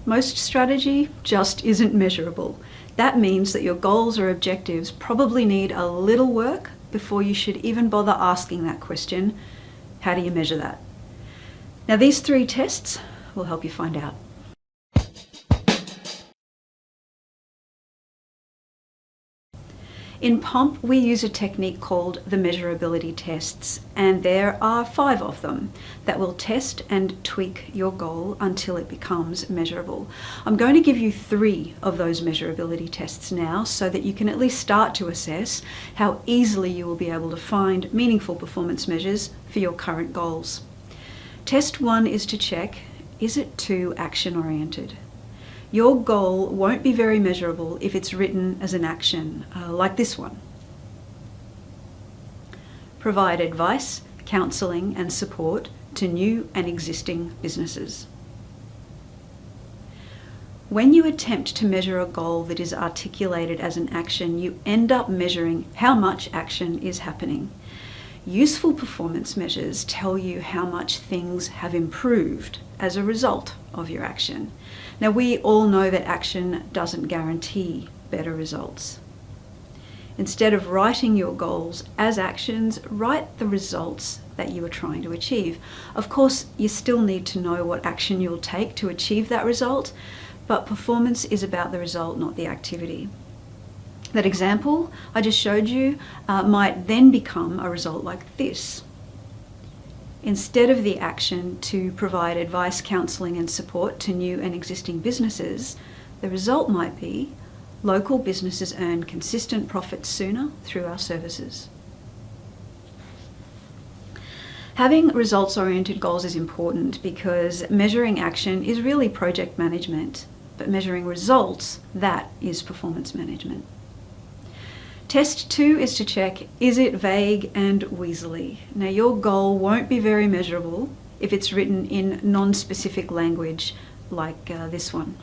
most strategy just isn't measurable. That means that your goals or objectives probably need a little work before you should even bother asking that question, how do you measure that? Now, these 3 tests will help you find out. In PuMP, we use a technique called the Measurability Tests, and there are 5 of them that will test and tweak your goal until it becomes measurable. I'm going to give you 3 of those measurability tests now so that you can at least start to assess how easily you will be able to find meaningful performance measures for your current goals. Test 1 is to check, is it too action-oriented? Your goal won't be very measurable if it's written as an action, like this one. Provide advice, counselling and support to new and existing businesses. When you attempt to measure a goal that is articulated as an action, you end up measuring how much action is happening. Useful performance measures tell you how much things have improved as a result of your action. Now, we all know that action doesn't guarantee better results. Instead of writing your goals as actions, write the results that you are trying to achieve. Of course, you still need to know what action you'll take to achieve that result, but performance is about the result, not the activity. That example I just showed you might then become a result like this. Instead of the action to provide advice, counselling and support to new and existing businesses, the result might be local businesses earn consistent profits sooner through our services. Having results-oriented goals is important because measuring action is really project management, but measuring results, that is performance management. Test 2 is to check, is it vague and weaselly? Now, your goal won't be very measurable if it's written in non-specific language like this one.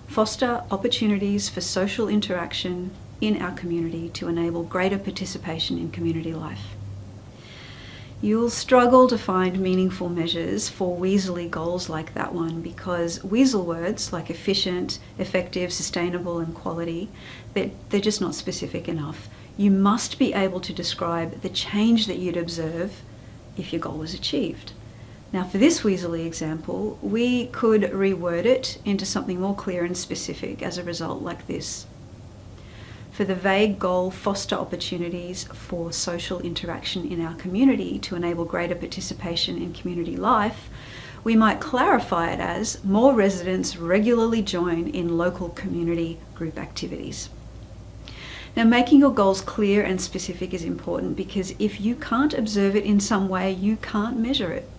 Foster opportunities for social interaction in our community to enable greater participation in community life. You'll struggle to find meaningful measures for weaselly goals like that one because weasel words like efficient, effective, sustainable and quality, they're just not specific enough. You must be able to describe the change that you'd observe if your goal was achieved. Now, for this weaselly example, we could reword it into something more clear and specific as a result like this. For the vague goal, foster opportunities for social interaction in our community to enable greater participation in community life, we might clarify it as more residents regularly join in local community group activities. Now, making your goals clear and specific is important because if you can't observe it in some way, you can't measure it.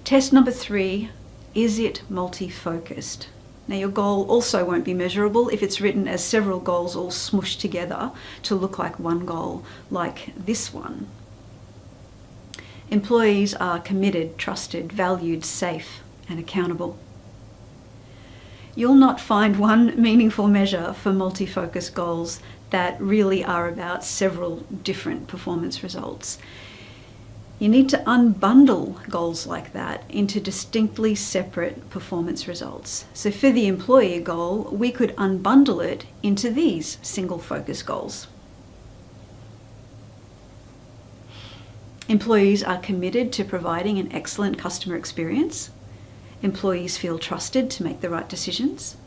Test number 3, is it multi-focused? Now, your goal also won't be measurable if it's written as several goals all smooshed together to look like one goal, like this one. Employees are committed, trusted, valued, safe, and accountable. You'll not find one meaningful measure for multi-focus goals that really are about several different performance results. You need to unbundle goals like that into distinctly separate performance results. So for the employee goal, we could unbundle it into these single focus goals. Employees are committed to providing an excellent customer experience. Employees feel trusted to make the right decisions.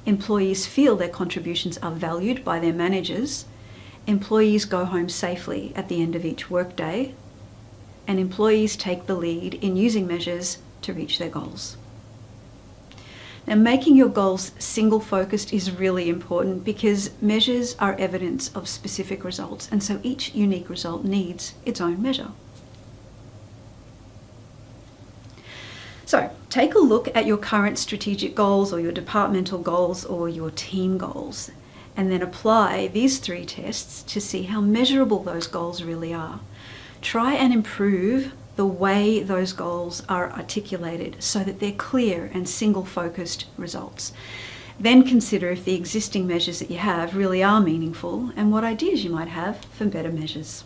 Employees feel their contributions are valued by their managers. Employees go home safely at the end of each workday. And employees take the lead in using measures to reach their goals. Now, making your goals single-focused is really important because measures are evidence of specific results, and so each unique result needs its own measure. So, take a look at your current strategic goals or your departmental goals or your team goals, and then apply these 3 tests to see how measurable those goals really are. Try and improve the way those goals are articulated so that they're clear and single-focused results. Then consider if the existing measures that you have really are meaningful and what ideas you might have for better measures.